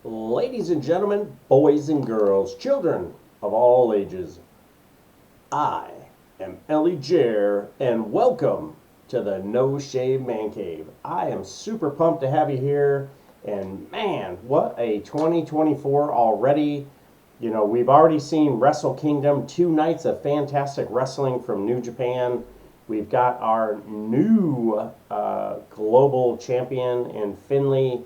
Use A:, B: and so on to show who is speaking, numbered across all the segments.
A: Ladies and gentlemen, boys and girls, children of all ages, I am ElliJare, and welcome to the No Shave Man Cave. I am super pumped to have you here, and man, what a 2024 already. You know, we've already seen Wrestle Kingdom, 2 nights of fantastic wrestling from New Japan. We've got our new global champion in Finley,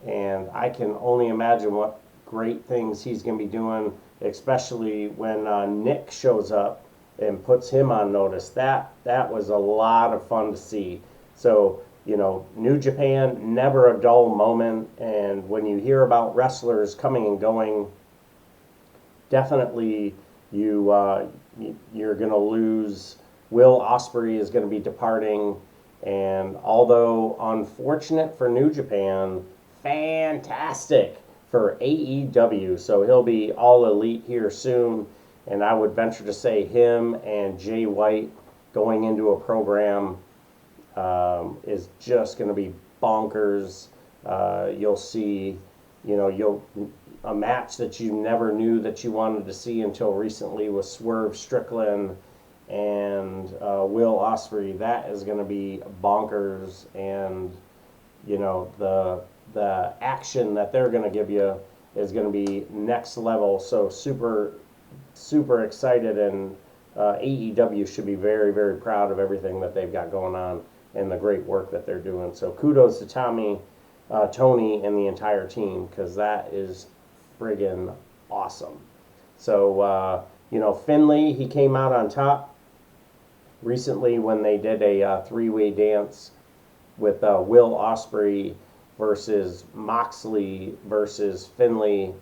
A: and I can only imagine what great things he's going to be doing, especially when Nick shows up and puts him on notice. That was a lot of fun to see. So, you know, New Japan, never a dull moment, and when you hear about wrestlers coming and going, definitely you're going to lose. Will Ospreay is going to be departing, and although unfortunate for New Japan, fantastic for AEW. So he'll be all elite here soon, and I would venture to say him and Jay White going into a program is just going to be bonkers. You'll see, a match that you never knew that you wanted to see until recently with Swerve Strickland and Will Ospreay. That is going to be bonkers, and the action that they're going to give you is going to be next level. So super excited, and AEW should be very, very proud of everything that they've got going on and the great work that they're doing. So kudos to Tony, and the entire team, because that is friggin' awesome. So, Finley, he came out on top recently when they did a three-way dance with Will Ospreay versus Moxley versus Finley,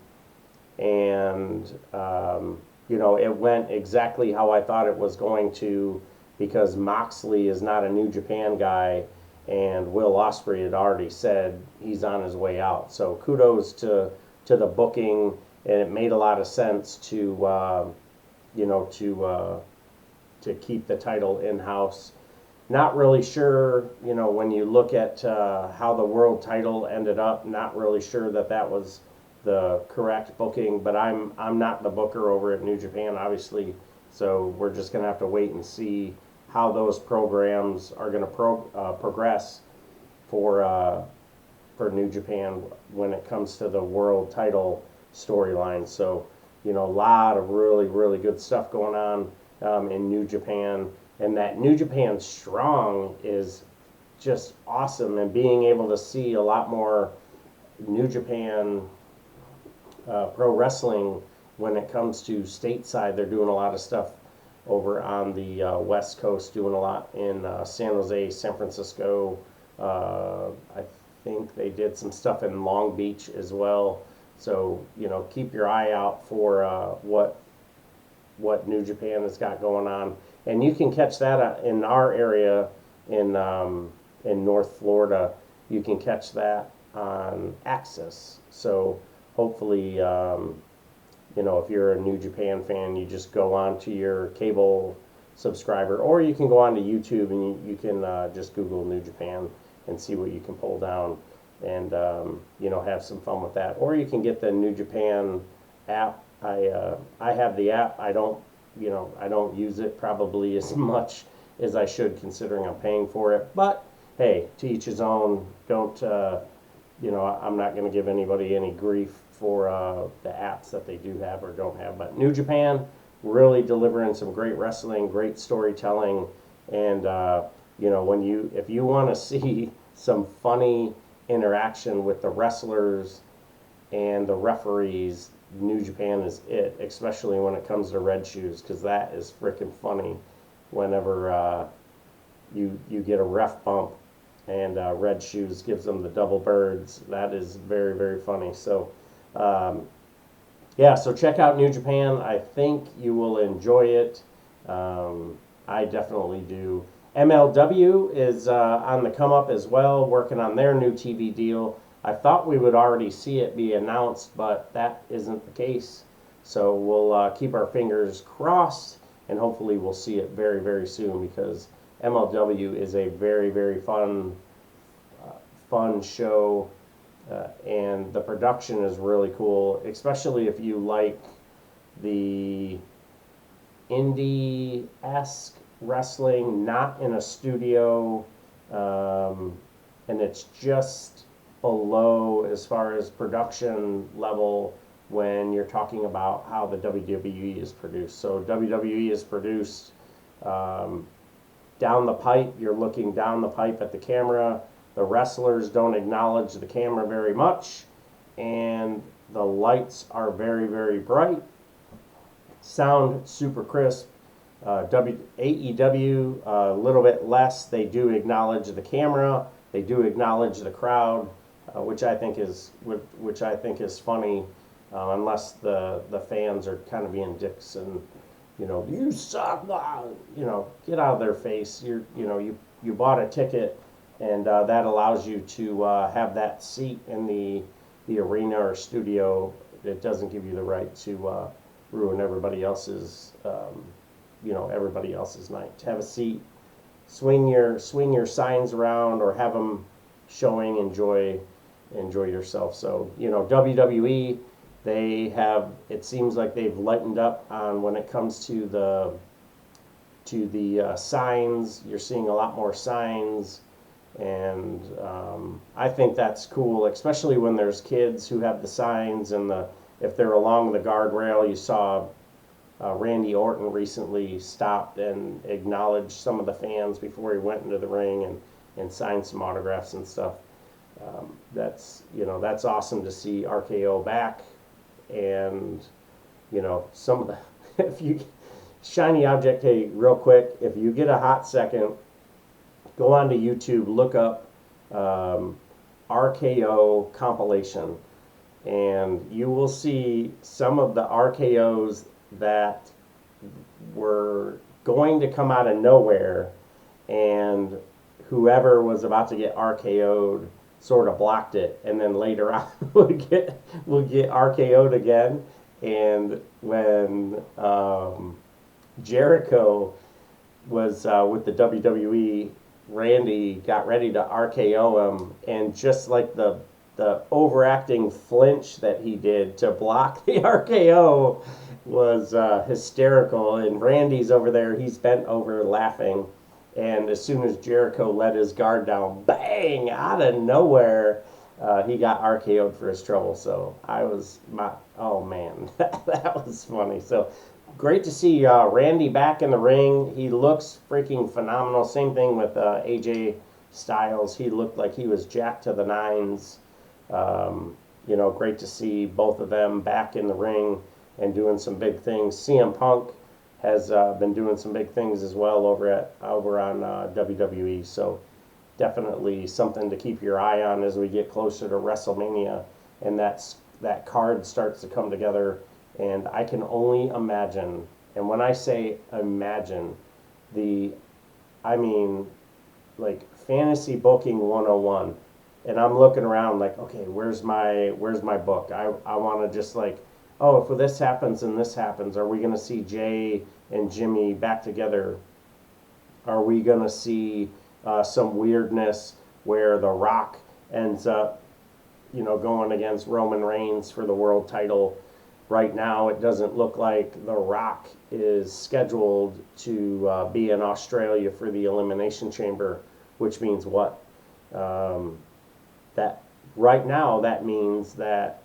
A: and it went exactly how I thought it was going to, because Moxley is not a New Japan guy, and Will Ospreay had already said he's on his way out. So kudos to the booking, and it made a lot of sense to keep the title in house. Not really sure, when you look at how the world title ended up, not really sure that was the correct booking, but I'm not the booker over at New Japan, obviously, so we're just going to have to wait and see how those programs are going to progress for New Japan when it comes to the world title storyline. So, a lot of really, really good stuff going on in New Japan. And that New Japan Strong is just awesome, and being able to see a lot more New Japan pro wrestling when it comes to stateside. They're doing a lot of stuff over on the West Coast, doing a lot in San Jose, San Francisco. I think they did some stuff in Long Beach as well. So, keep your eye out for what New Japan has got going on. And you can catch that in our area in North Florida. You can catch that on Access. So hopefully, if you're a New Japan fan, you just go on to your cable subscriber, or you can go on to YouTube and you can just Google New Japan and see what you can pull down, and have some fun with that. Or you can get the New Japan app. I have the app. I don't use it probably as much as I should, considering I'm paying for it. But hey, to each his own. Don't I'm not going to give anybody any grief for the apps that they do have or don't have. But New Japan really delivering some great wrestling, great storytelling, and if you want to see some funny interaction with the wrestlers and the referees, New Japan is it, especially when it comes to Red Shoes, because that is freaking funny whenever you get a ref bump and Red Shoes gives them the double birds. That is very, very funny. So so check out New Japan. I think you will enjoy it. I definitely do. MLW is on the come up as well, working on their new TV deal. I thought we would already see it be announced, but that isn't the case. So we'll keep our fingers crossed, and hopefully we'll see it very, very soon, because MLW is a very, very fun show. and the production is really cool, especially if you like the indie-esque wrestling, not in a studio, and it's just below as far as production level when you're talking about how the WWE is produced. So WWE is produced down the pipe. You're looking down the pipe at the camera. The wrestlers don't acknowledge the camera very much, and the lights are very, very bright. Sound super crisp. AEW a little bit less. They do acknowledge the camera. They do acknowledge the crowd, which I think is funny, unless the fans are kind of being dicks and you suck, get out of their face. You bought a ticket, and that allows you to have that seat in the arena or studio. It doesn't give you the right to ruin everybody else's night. To have a seat, swing your signs around, or have them showing. Enjoy yourself. So WWE, it seems like they've lightened up on when it comes to the signs. You're seeing a lot more signs, and I think that's cool, especially when there's kids who have the signs, and if they're along the guardrail. You saw Randy Orton recently stopped and acknowledged some of the fans before he went into the ring and signed some autographs and stuff. That's awesome to see RKO back, and some of the if you shiny object. Hey, real quick, if you get a hot second, go onto YouTube, look up RKO compilation, and you will see some of the RKOs that were going to come out of nowhere, and whoever was about to get RKO'd sort of blocked it, and then later on would get RKO'd again. And when Jericho was with the WWE, Randy got ready to RKO him, and just like the overacting flinch that he did to block the RKO was hysterical. And Randy's over there, he's bent over laughing, and as soon as Jericho let his guard down, bang, out of nowhere, he got RKO'd for his trouble. So oh man, that was funny. So great to see Randy back in the ring. He looks freaking phenomenal. Same thing with AJ Styles. He looked like he was jacked to the nines. Great to see both of them back in the ring and doing some big things. CM Punk has been doing some big things as well over on WWE. So definitely something to keep your eye on as we get closer to WrestleMania, and that card starts to come together. And I can only imagine, and when I say imagine, like fantasy booking 101. And I'm looking around like, okay, where's my book? I want to just like, oh, if this happens and this happens, are we going to see Jay and Jimmy back together? Are we going to see some weirdness where The Rock ends up, going against Roman Reigns for the world title? Right now, it doesn't look like The Rock is scheduled to be in Australia for the Elimination Chamber, which means what? That right now, that means that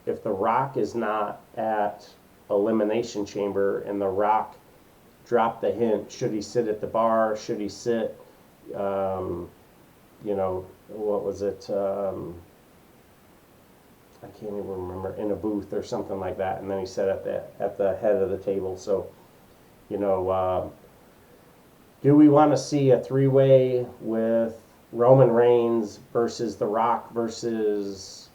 A: if The Rock is not at Elimination Chamber and The Rock dropped the hint, should he sit at the bar? Should he sit, what was it? I can't even remember, in a booth or something like that. And then he sat at the head of the table. So, do we want to see a three-way with Roman Reigns versus The Rock versus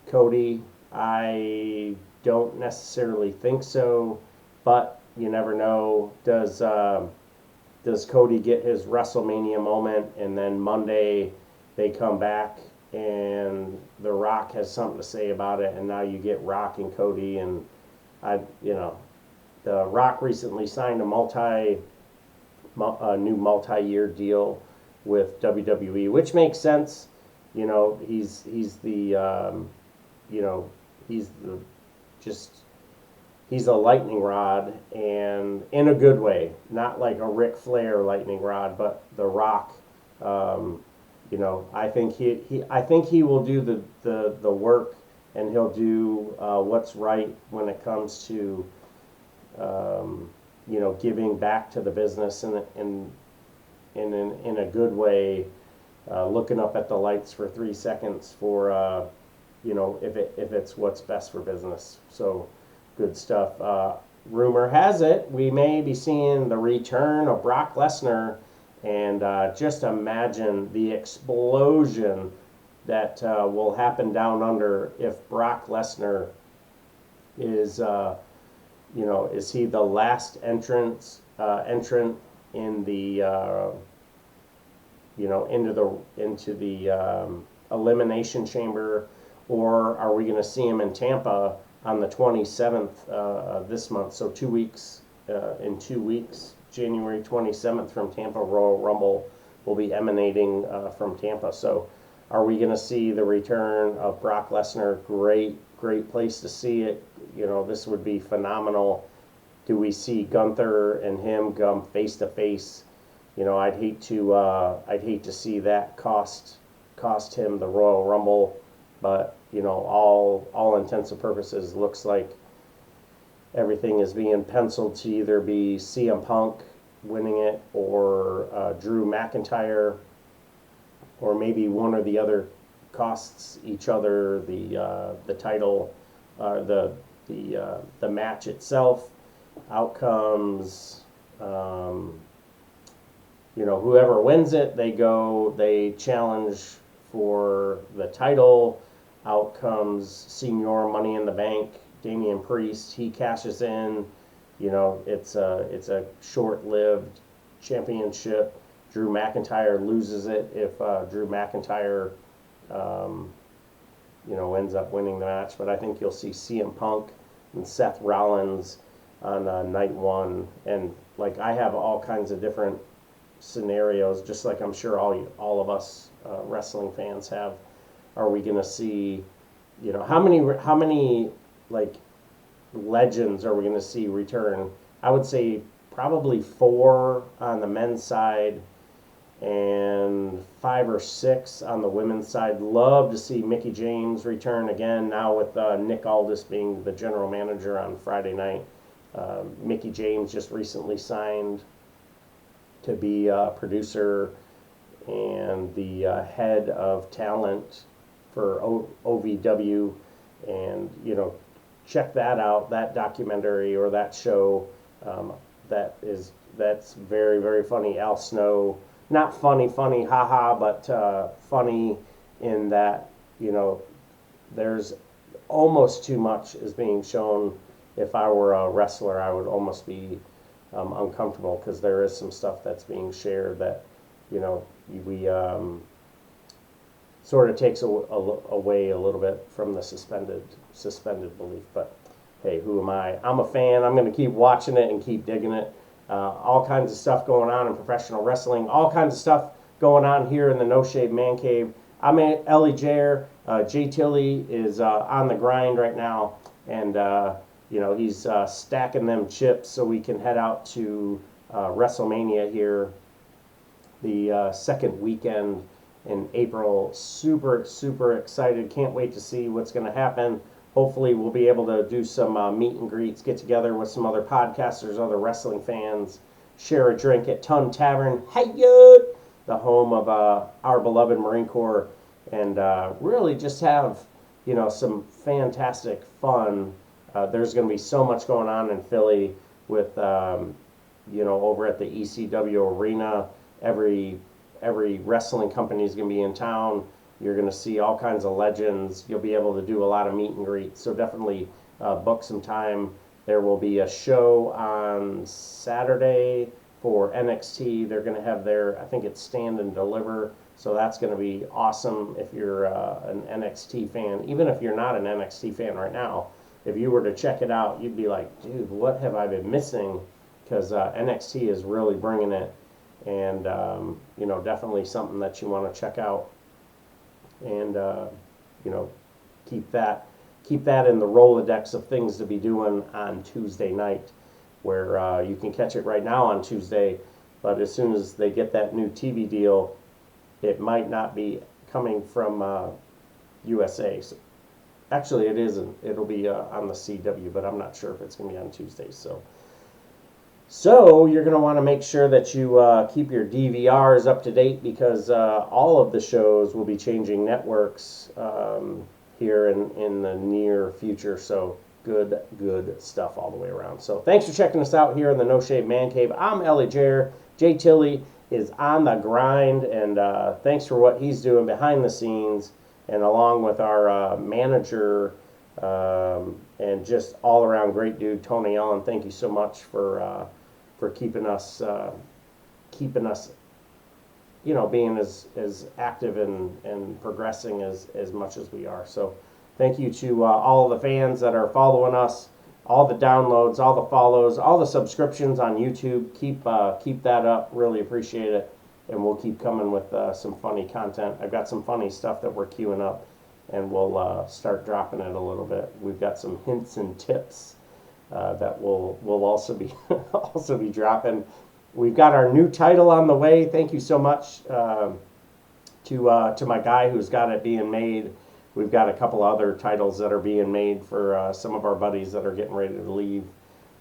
A: Cody? I don't necessarily think so, but you never know. Does Cody get his WrestleMania moment, and then Monday they come back and The Rock has something to say about it, and now you get Rock and Cody? And The Rock recently signed a new multi-year deal with WWE, which makes sense. You know, he's the you know, he's the just he's a lightning rod, and in a good way, not like a Ric Flair lightning rod, but The Rock. Um, you know, I think he will do the work, and he'll do what's right when it comes to you know, giving back to the business in a good way, looking up at the lights for 3 seconds for you know, if it's what's best for business. So good stuff. Rumor has it we may be seeing the return of Brock Lesnar, and just imagine the explosion that will happen down under if Brock Lesnar is you know, is he the last entrant in the you know, into the elimination chamber, or are we going to see him in Tampa on the 27th this month? So 2 weeks, in 2 weeks, January 27th from Tampa. Royal Rumble will be emanating from Tampa. So are we going to see the return of Brock Lesnar? Great place to see it. You know, this would be phenomenal. Do we see Gunther and him come face to face? You know, I'd hate to see that cost him the Royal Rumble, but you know, all intents and purposes, looks like everything is being penciled to either be CM Punk winning it, or Drew McIntyre, or maybe one or the other costs each other the title, the match itself. Outcomes, you know, whoever wins it, they challenge for the title. Outcomes, Senior Money in the Bank, Damian Priest, he cashes in. You know, it's a short-lived championship. Drew McIntyre loses it if Drew McIntyre you know, ends up winning the match. But I think you'll see CM Punk and Seth Rollins on night one. And like, I have all kinds of different scenarios, just like I'm sure all of us wrestling fans have. Are we going to see, you know, how many like legends are we going to see return? I would say probably 4 on the men's side and 5 or 6 on the women's side. Love to see Mickie James return again, now with Nick Aldis being the general manager on Friday night. Mickie James just recently signed to be a producer and the head of talent for OVW, and you know, check that out, that documentary or that show. That's very funny. Al Snow, not funny haha, but funny in that, you know, there's almost too much is being shown. If I were a wrestler, I would almost be uncomfortable, because there is some stuff that's being shared that, you know, we sort of takes away a little bit from the suspended belief. But hey, who am I? I'm a fan. I'm going to keep watching it and keep digging it. All kinds of stuff going on in professional wrestling. All kinds of stuff going on here in the No Shave Man Cave. I'm at ElliJare. Jay Tilly is on the grind right now, and you know, he's stacking them chips so we can head out to Wrestlemania here, the second weekend in April. Super excited. Can't wait to see what's going to happen. Hopefully we'll be able to do some meet and greets, get together with some other podcasters, other wrestling fans, share a drink at Ton Tavern, the home of our beloved Marine Corps, and really just have, you know, some fantastic fun. There's going to be so much going on in Philly with, you know, over at the ECW Arena. Every wrestling company is going to be in town. You're going to see all kinds of legends. You'll be able to do a lot of meet and greets. So definitely book some time. There will be a show on Saturday for NXT. They're going to have their, I think it's Stand and Deliver. So that's going to be awesome if you're an NXT fan. Even if you're not an NXT fan right now, if you were to check it out, you'd be like, dude, what have I been missing? Because NXT is really bringing it. And, you know, definitely something that you want to check out. and keep that in the Rolodex of things to be doing on Tuesday night, where you can catch it right now on Tuesday, but as soon as they get that new TV deal, it might not be coming from USA. So, actually, it isn't. It'll be on the CW, but I'm not sure if it's going to be on Tuesdays. So you're going to want to make sure that you keep your DVRs up to date, because all of the shows will be changing networks here in the near future. So good stuff all the way around. So thanks for checking us out here in the No Shave Man Cave. I'm ElliJare. Jay Tilley is on the grind, and thanks for what he's doing behind the scenes, and along with our manager and just all around great dude, Tony Allen. Thank you so much for keeping us being as active and progressing as much as we are. So thank you to all of the fans that are following us, all the downloads, all the follows, all the subscriptions on YouTube. Keep that up. Really appreciate it. And we'll keep coming with some funny content. I've got some funny stuff that we're queuing up, and we'll start dropping it a little bit. We've got some hints and tips that we'll also be dropping. We've got our new title on the way. Thank you so much to my guy who's got it being made. We've got a couple other titles that are being made for some of our buddies that are getting ready to leave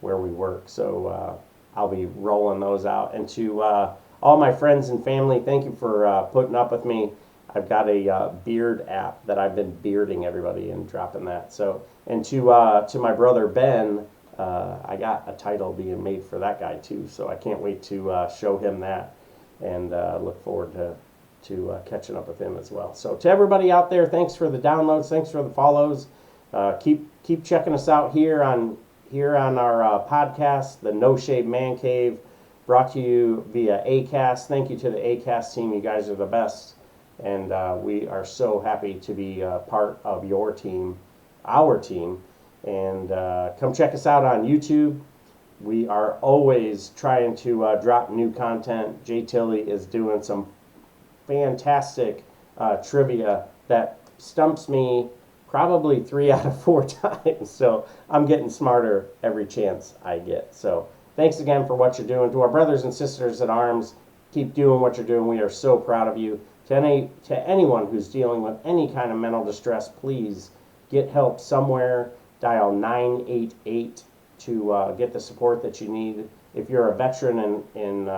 A: where we work. So I'll be rolling those out. And to all my friends and family, thank you for putting up with me. I've got a beard app that I've been bearding everybody and dropping that. So, and to my brother Ben, I got a title being made for that guy too. So I can't wait to show him that, and look forward to catching up with him as well. So to everybody out there, thanks for the downloads, thanks for the follows. Keep checking us out here on our podcast, the No Shave Man Cave, brought to you via Acast. Thank you to the Acast team. You guys are the best, and we are so happy to be part of your team, our team. And come check us out on YouTube. We are always trying to drop new content. Jay Tilley is doing some fantastic trivia that stumps me probably 3 out of 4 times. So I'm getting smarter every chance I get. So thanks again for what you're doing. To our brothers and sisters at arms, keep doing what you're doing. We are so proud of you. To anyone who's dealing with any kind of mental distress, please get help somewhere. Dial 988 to get the support that you need. If you're a veteran in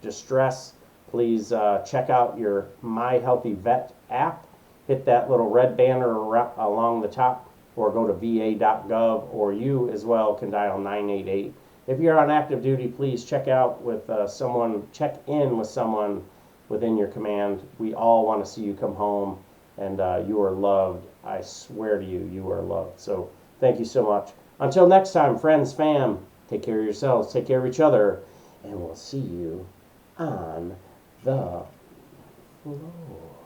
A: distress, please check out your My Healthy Vet app. Hit that little red banner along the top, or go to va.gov, or you as well can dial 988. If you're on active duty, please check in with someone within your command. We all want to see you come home, and you are loved. I swear to you, you are loved. So thank you so much. Until next time, friends, fam, take care of yourselves, take care of each other, and we'll see you on the floor.